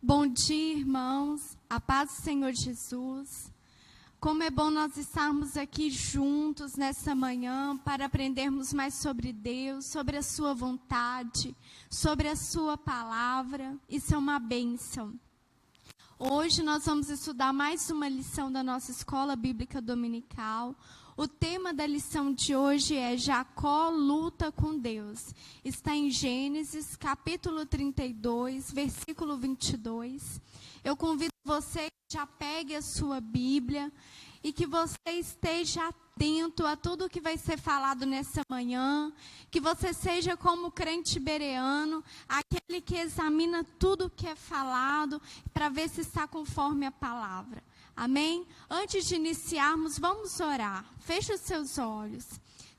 Bom dia, irmãos. A paz do Senhor Jesus. Como é bom nós estarmos aqui juntos nessa manhã para aprendermos mais sobre Deus, sobre a sua vontade, sobre a sua palavra. Isso é uma bênção. Hoje nós vamos estudar mais uma lição da nossa escola bíblica dominical. O tema da lição de hoje é Jacó luta com Deus. Está em Gênesis, capítulo 32, versículo 22. Eu convido você que já pegue a sua Bíblia e que você esteja atento a tudo que vai ser falado nessa manhã, que você seja como o crente bereano, aquele que examina tudo o que é falado para ver se está conforme a palavra. Amém? Antes de iniciarmos, vamos orar. Feche os seus olhos.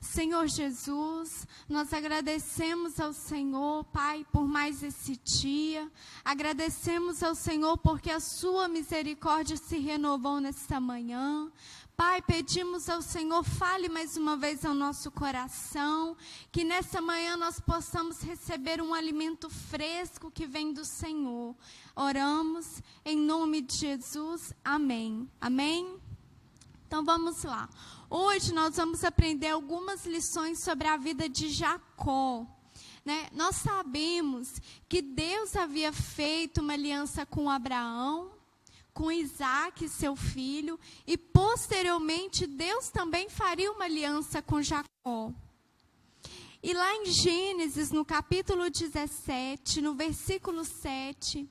Senhor Jesus, nós agradecemos ao Senhor, Pai, por mais esse dia. Agradecemos ao Senhor porque a sua misericórdia se renovou nesta manhã. Pai, pedimos ao Senhor, fale mais uma vez ao nosso coração, que nessa manhã nós possamos receber um alimento fresco que vem do Senhor. Oramos em nome de Jesus. Amém. Amém? Então vamos lá. Hoje nós vamos aprender algumas lições sobre a vida de Jacó. Nós sabemos que Deus havia feito uma aliança com Abraão, com Isaac, seu filho, e posteriormente Deus também faria uma aliança com Jacó. E lá em Gênesis, no capítulo 17, no versículo 7,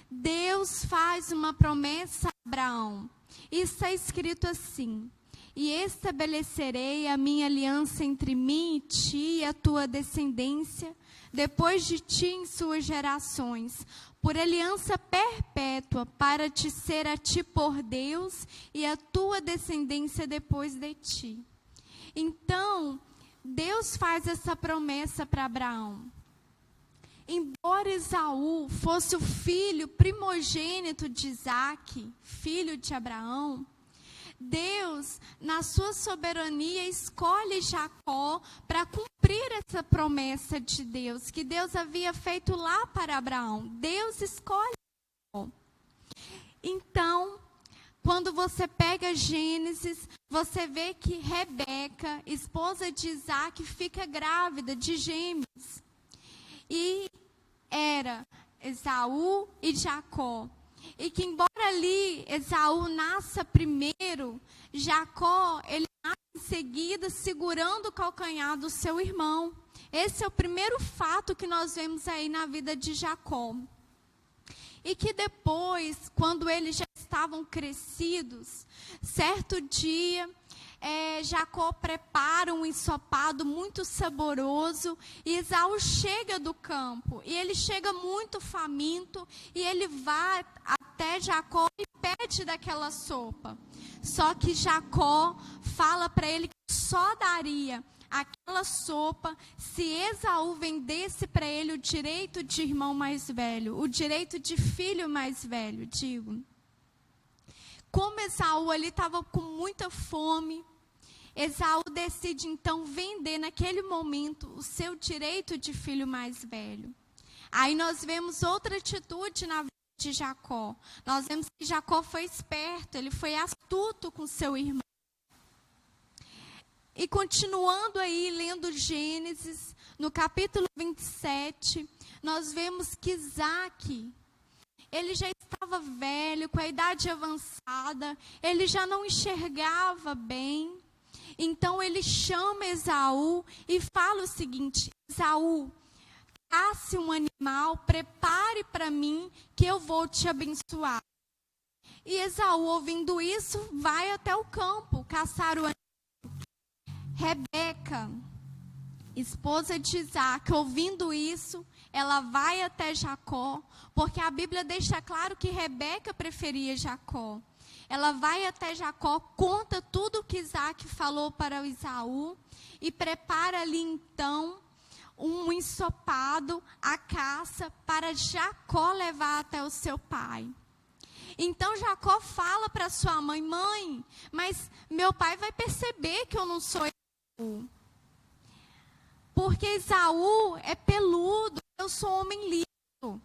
Deus faz uma promessa a Abraão. E está escrito assim: e estabelecerei a minha aliança entre mim e ti e a tua descendência, depois de ti em suas gerações, por aliança perpétua, para te ser a ti por Deus e a tua descendência depois de ti. Então, Deus faz essa promessa para Abraão. Embora Esaú fosse o filho primogênito de Isaac, filho de Abraão, Deus, na sua soberania, escolhe Jacó para cumprir essa promessa de Deus, que Deus havia feito lá para Abraão. Deus escolhe Jacó. Então, quando você pega Gênesis, você vê que Rebeca, esposa de Isaac, fica grávida de gêmeos. E era Esaú e Jacó. E que embora ali Esaú nasça primeiro, Jacó, ele nasce em seguida segurando o calcanhar do seu irmão. Esse é o primeiro fato que nós vemos aí na vida de Jacó. E que depois, quando eles já estavam crescidos, certo dia, Jacó prepara um ensopado muito saboroso e Esaú chega do campo. E ele chega muito faminto e ele vai até Jacó e pede daquela sopa. Só que Jacó fala para ele que só daria aquela sopa se Esaú vendesse para ele o direito de irmão mais velho, o direito de filho mais velho, digo. Como Esaú ali estava com muita fome, Esaú decide então vender naquele momento o seu direito de filho mais velho. Aí nós vemos outra atitude na vida de Jacó. Nós vemos que Jacó foi esperto, ele foi astuto com seu irmão. E continuando aí, lendo Gênesis, no capítulo 27, nós vemos que Isaac, ele já estava velho, com a idade avançada, ele já não enxergava bem. Então ele chama Esaú e fala o seguinte: Esaú, casse um animal, prepare para mim, que eu vou te abençoar. E Esaú, ouvindo isso, vai até o campo caçar o animal. Rebeca, esposa de Isaac, ouvindo isso, ela vai até Jacó, porque a Bíblia deixa claro que Rebeca preferia Jacó. Ela vai até Jacó, conta tudo o que Isaac falou para o Esaú e prepara ali então um ensopado, a caça, para Jacó levar até o seu pai. Então Jacó fala para sua mãe: mãe, mas meu pai vai perceber que eu não sou Esaú. Porque Esaú é peludo, eu sou homem liso.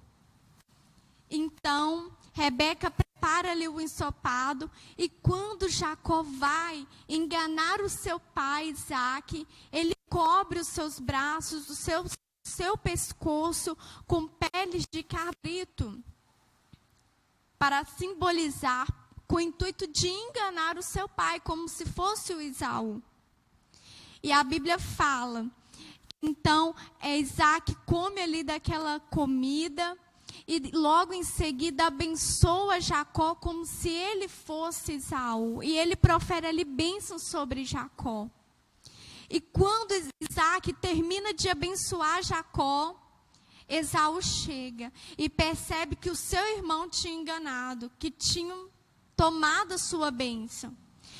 Então Então, Rebeca prepara ali o ensopado, e quando Jacó vai enganar o seu pai Isaque, ele cobre os seus braços, o seu pescoço com peles de cabrito, para simbolizar, com o intuito de enganar o seu pai, como se fosse o Esaú. E a Bíblia fala, então, Isaque come ali daquela comida, e logo em seguida abençoa Jacó como se ele fosse Esaú. E ele profere ali bênçãos sobre Jacó. E quando Isaque termina de abençoar Jacó, Esaú chega e percebe que o seu irmão tinha enganado, que tinham tomado a sua bênção.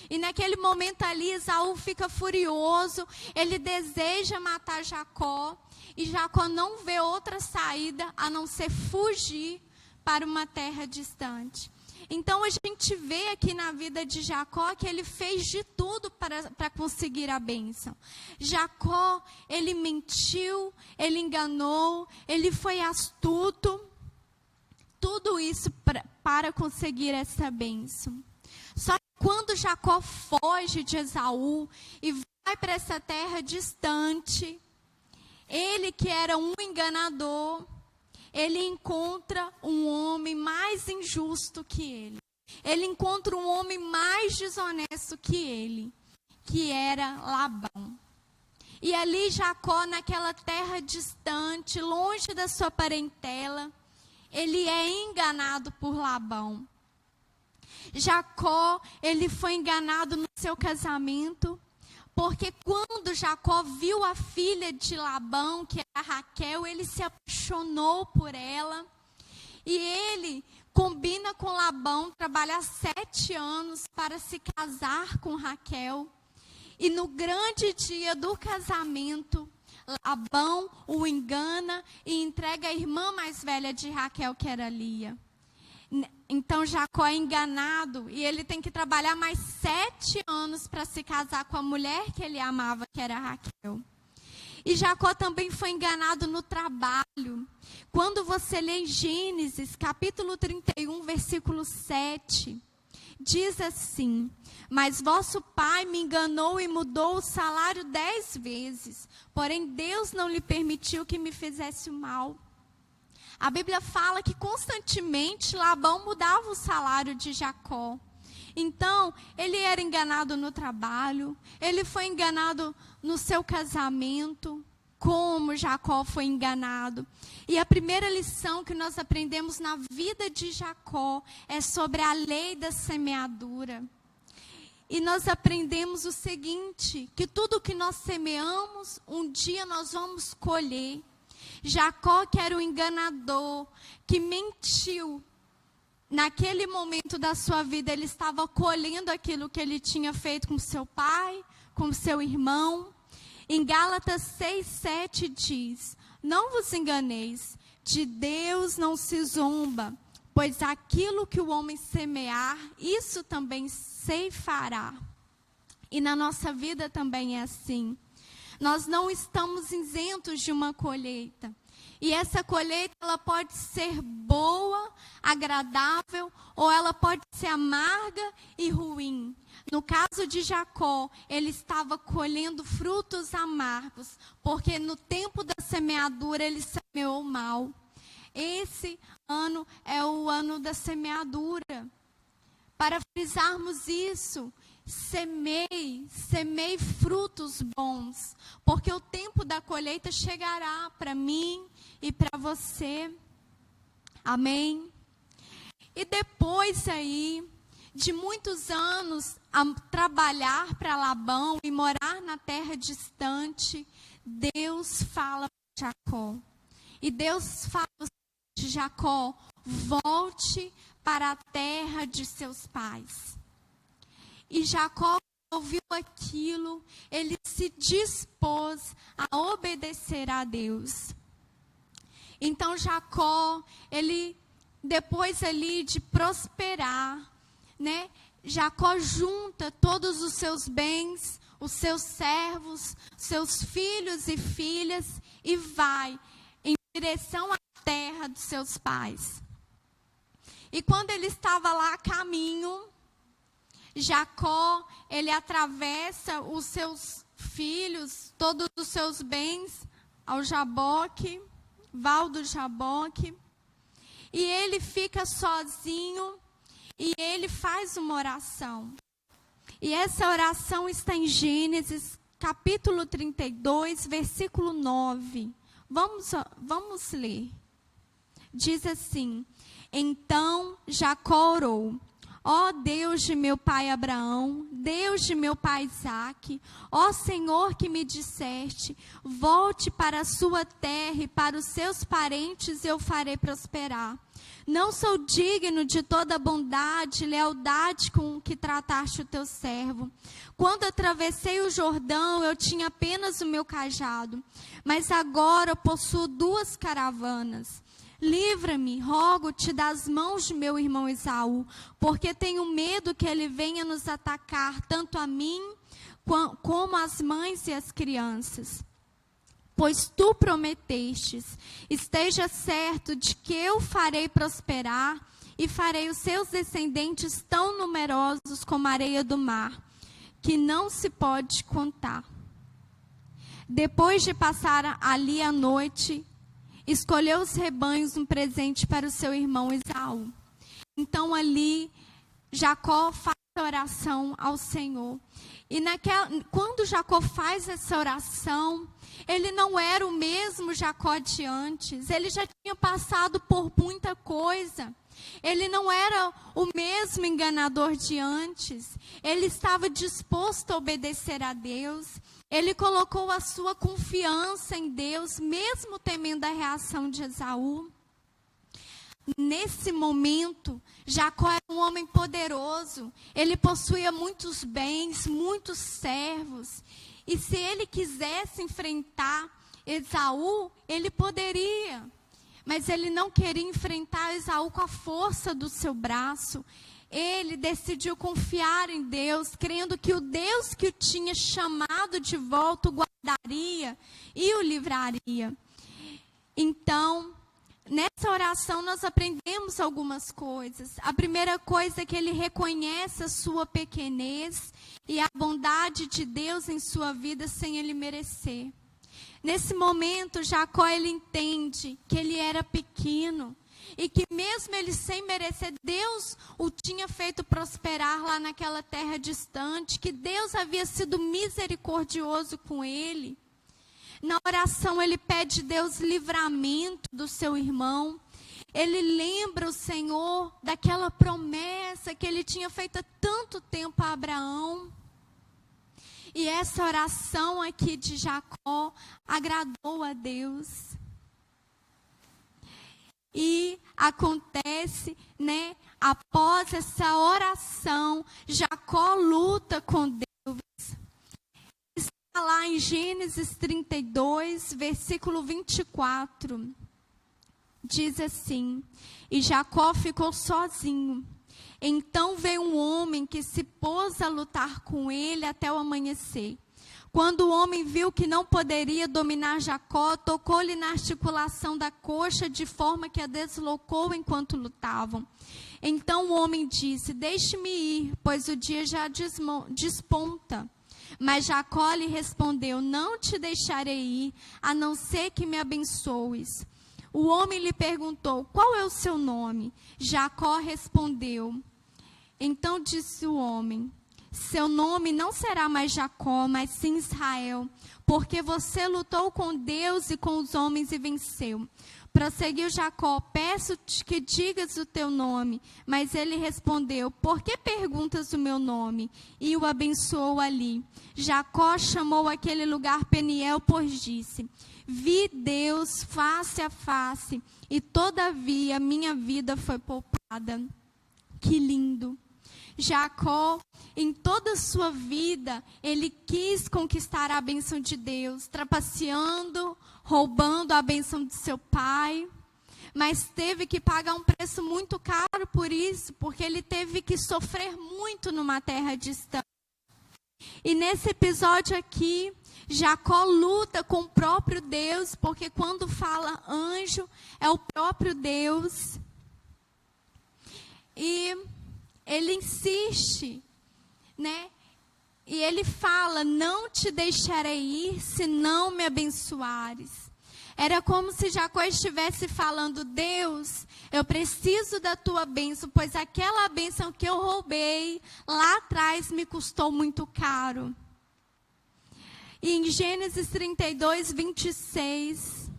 E naquele momento ali, Esaú fica furioso, ele deseja matar Jacó, e Jacó não vê outra saída a não ser fugir para uma terra distante. Então a gente vê aqui na vida de Jacó que ele fez de tudo para conseguir a bênção. Jacó, ele mentiu, ele enganou, ele foi astuto, tudo isso para conseguir essa bênção. Só que quando Jacó foge de Esaú e vai para essa terra distante, ele que era um enganador, ele encontra um homem mais injusto que ele. Ele encontra um homem mais desonesto que ele, que era Labão. E ali Jacó, naquela terra distante, longe da sua parentela, ele é enganado por Labão. Jacó, ele foi enganado no seu casamento, porque quando Jacó viu a filha de Labão, que era Raquel, ele se apaixonou por ela. E ele combina com Labão trabalhar 7 anos para se casar com Raquel. E no grande dia do casamento, Labão o engana e entrega a irmã mais velha de Raquel, que era Lia. Então Jacó é enganado e ele tem que trabalhar mais 7 anos para se casar com a mulher que ele amava, que era Raquel. E Jacó também foi enganado no trabalho. Quando você lê em Gênesis, capítulo 31, versículo 7, diz assim: mas vosso pai me enganou e mudou o salário 10 vezes, porém Deus não lhe permitiu que me fizesse o mal. A Bíblia fala que constantemente Labão mudava o salário de Jacó. Então, ele era enganado no trabalho, ele foi enganado no seu casamento, como Jacó foi enganado. E a primeira lição que nós aprendemos na vida de Jacó é sobre a lei da semeadura. E nós aprendemos o seguinte, que tudo que nós semeamos, um dia nós vamos colher. Jacó, que era o enganador, que mentiu, naquele momento da sua vida, ele estava colhendo aquilo que ele tinha feito com seu pai, com seu irmão. Em Gálatas 6:7 diz: não vos enganeis, de Deus não se zomba, pois aquilo que o homem semear, isso também ceifará. E na nossa vida também é assim. Nós não estamos isentos de uma colheita. E essa colheita, ela pode ser boa, agradável, ou ela pode ser amarga e ruim. No caso de Jacó, ele estava colhendo frutos amargos, porque no tempo da semeadura ele semeou mal. Esse ano é o ano da semeadura. Para frisarmos isso, semei frutos bons, porque o tempo da colheita chegará para mim e para você. Amém? E depois aí, de muitos anos a trabalhar para Labão e morar na terra distante, Deus fala para Jacó. E Deus fala de Jacó: volte para a terra de seus pais. E Jacó ouviu aquilo, ele se dispôs a obedecer a Deus. Então Jacó, ele, depois ali de prosperar, né? Jacó junta todos os seus bens, os seus servos, seus filhos e filhas, e vai em direção à terra dos seus pais. E quando ele estava lá a caminho, Jacó, ele atravessa os seus filhos, todos os seus bens, ao Jaboque, Val do Jaboque. E ele fica sozinho e ele faz uma oração. E essa oração está em capítulo 32, versículo 9. Vamos ler. Diz assim: Então Jacó orou: Ó Deus de meu pai Abraão, Deus de meu pai Isaque, ó Senhor que me disseste, volte para a sua terra e para os seus parentes eu farei prosperar. Não sou digno de toda a bondade e lealdade com que trataste o teu servo. Quando atravessei o Jordão, eu tinha apenas o meu cajado, mas agora eu possuo 2 caravanas. Livra-me, rogo-te, das mãos de meu irmão Esaú, porque tenho medo que ele venha nos atacar, tanto a mim como as mães e as crianças. Pois tu prometestes, esteja certo de que eu farei prosperar e farei os seus descendentes tão numerosos como a areia do mar, que não se pode contar. Depois de passar ali a noite, escolheu os rebanhos um presente para o seu irmão Esaú. Então ali, Jacó faz a oração ao Senhor. E quando Jacó faz essa oração, ele não era o mesmo Jacó de antes. Ele já tinha passado por muita coisa. Ele não era o mesmo enganador de antes. Ele estava disposto a obedecer a Deus. Ele colocou a sua confiança em Deus, mesmo temendo a reação de Esaú. Nesse momento, Jacó era um homem poderoso. Ele possuía muitos bens, muitos servos. E se ele quisesse enfrentar Esaú, ele poderia. Mas ele não queria enfrentar Esaú com a força do seu braço. Ele decidiu confiar em Deus, crendo que o Deus que o tinha chamado de volta o guardaria e o livraria. Então, nessa oração nós aprendemos algumas coisas. A primeira coisa é que ele reconhece a sua pequenez e a bondade de Deus em sua vida sem ele merecer. Nesse momento, Jacó ele entende que ele era pequeno e que mesmo ele sem merecer, Deus o tinha feito prosperar lá naquela terra distante, que Deus havia sido misericordioso com ele. Na oração ele pede a Deus livramento do seu irmão. Ele lembra o Senhor daquela promessa que ele tinha feito há tanto tempo a Abraão. E essa oração aqui de Jacó agradou a Deus. E acontece, após essa oração, Jacó luta com Deus. Está lá em Gênesis 32, versículo 24. Diz assim: E Jacó ficou sozinho. Então veio um homem que se pôs a lutar com ele até o amanhecer. Quando o homem viu que não poderia dominar Jacó, tocou-lhe na articulação da coxa, de forma que a deslocou enquanto lutavam. Então o homem disse: Deixe-me ir, pois o dia já desponta. Mas Jacó lhe respondeu: Não te deixarei ir, a não ser que me abençoes. O homem lhe perguntou: Qual é o seu nome? Jacó respondeu. Então disse o homem: Seu nome não será mais Jacó, mas sim Israel, porque você lutou com Deus e com os homens e venceu. Prosseguiu Jacó: Peço-te que digas o teu nome. Mas ele respondeu: Por que perguntas o meu nome? E o abençoou ali. Jacó chamou aquele lugar Peniel, pois disse: Vi Deus face a face, e todavia minha vida foi poupada. Que lindo! Jacó, em toda a sua vida, ele quis conquistar a bênção de Deus, trapaceando, roubando a bênção de seu pai, mas teve que pagar um preço muito caro por isso, porque ele teve que sofrer muito numa terra distante. E nesse episódio aqui, Jacó luta com o próprio Deus, porque quando fala anjo, é o próprio Deus. E ele insiste, né? E ele fala: não te deixarei ir se não me abençoares. Era como se Jacó estivesse falando: Deus, eu preciso da tua bênção, pois aquela bênção que eu roubei lá atrás me custou muito caro. E em Gênesis 32, 26,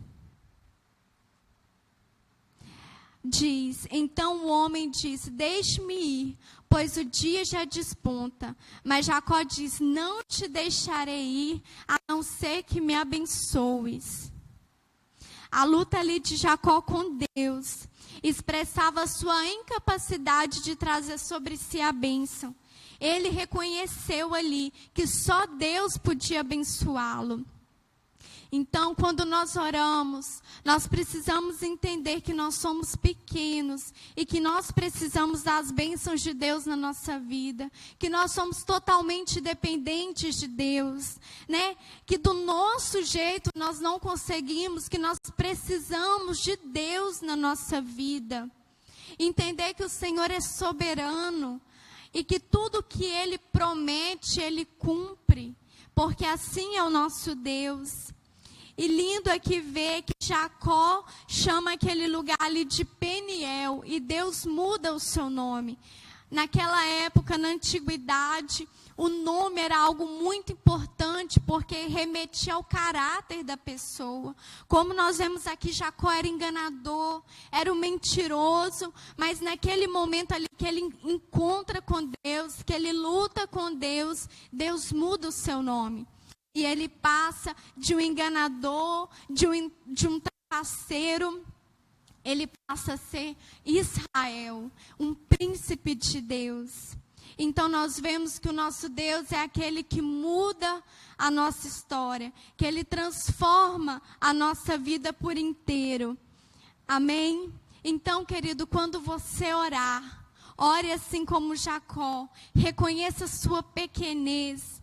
diz: então o homem disse: deixe-me ir, pois o dia já desponta. Mas Jacó diz: não te deixarei ir, a não ser que me abençoes. A luta ali de Jacó com Deus expressava a sua incapacidade de trazer sobre si a bênção. Ele reconheceu ali que só Deus podia abençoá-lo. Então, quando nós oramos, nós precisamos entender que nós somos pequenos e que nós precisamos das bênçãos de Deus na nossa vida, que nós somos totalmente dependentes de Deus, né? Que do nosso jeito nós não conseguimos, que nós precisamos de Deus na nossa vida. Entender que o Senhor é soberano e que tudo que Ele promete, Ele cumpre, porque assim é o nosso Deus. E lindo aqui ver que Jacó chama aquele lugar ali de Peniel, e Deus muda o seu nome. Naquela época, na antiguidade, o nome era algo muito importante, porque remetia ao caráter da pessoa. Como nós vemos aqui, Jacó era enganador, era um mentiroso, mas naquele momento ali que ele encontra com Deus, que ele luta com Deus, Deus muda o seu nome. E ele passa de um enganador, de um trapaceiro, ele passa a ser Israel, um príncipe de Deus. Então nós vemos que o nosso Deus é aquele que muda a nossa história, que Ele transforma a nossa vida por inteiro. Amém? Então, querido, quando você orar, ore assim como Jacó, reconheça a sua pequenez.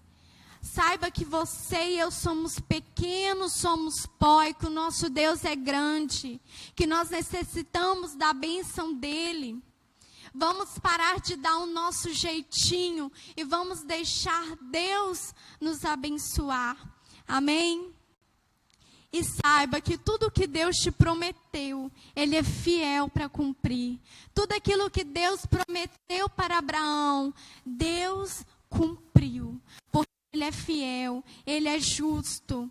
Saiba que você e eu somos pequenos, somos pó, e que o nosso Deus é grande, que nós necessitamos da bênção dEle. Vamos parar de dar o nosso jeitinho e vamos deixar Deus nos abençoar. Amém? E saiba que tudo que Deus te prometeu, Ele é fiel para cumprir. Tudo aquilo que Deus prometeu para Abraão, Deus cumpriu. Porque Ele é fiel, Ele é justo.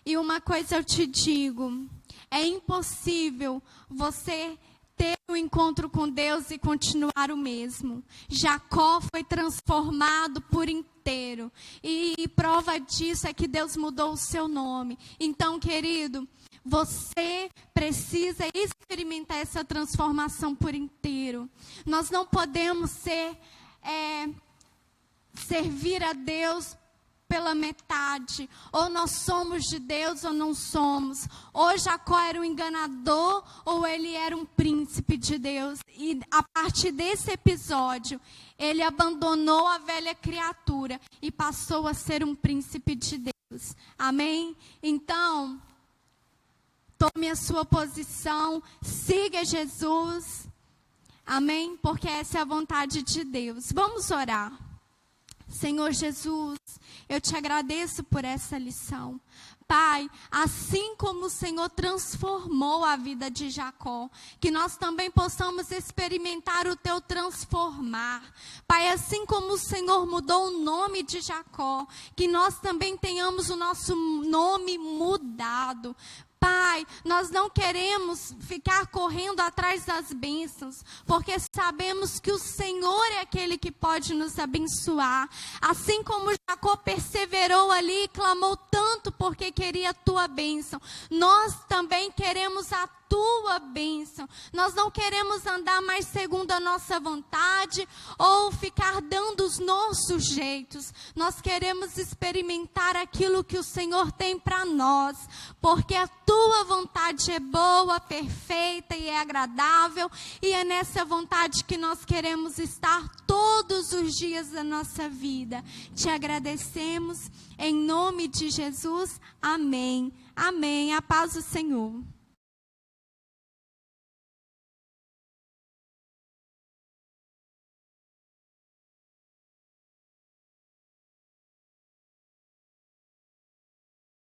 E uma coisa eu te digo, é impossível você ter um encontro com Deus e continuar o mesmo. Jacó foi transformado por inteiro. E prova disso é que Deus mudou o seu nome. Então, querido, você precisa experimentar essa transformação por inteiro. Nós não podemos servir a Deus pela metade, ou nós somos de Deus ou não somos. Ou Jacó era um enganador, ou ele era um príncipe de Deus. E a partir desse episódio, ele abandonou a velha criatura e passou a ser um príncipe de Deus. Amém? Então, tome a sua posição, siga Jesus. Amém? Porque essa é a vontade de Deus. Vamos orar. Senhor Jesus, eu te agradeço por essa lição. Pai, assim como o Senhor transformou a vida de Jacó, que nós também possamos experimentar o teu transformar. Pai, assim como o Senhor mudou o nome de Jacó, que nós também tenhamos o nosso nome mudado. Pai, nós não queremos ficar correndo atrás das bênçãos, porque sabemos que o Senhor é aquele que pode nos abençoar. Assim como Jacó perseverou ali e clamou tanto porque queria a tua bênção, nós também queremos a tua bênção. Nós não queremos andar mais segundo a nossa vontade ou ficar dando os nossos jeitos. Nós queremos experimentar aquilo que o Senhor tem para nós, porque a tua vontade é boa, perfeita e é agradável, e é nessa vontade que nós queremos estar todos os dias da nossa vida. Te agradecemos em nome de Jesus. Amém. Amém. A paz do Senhor.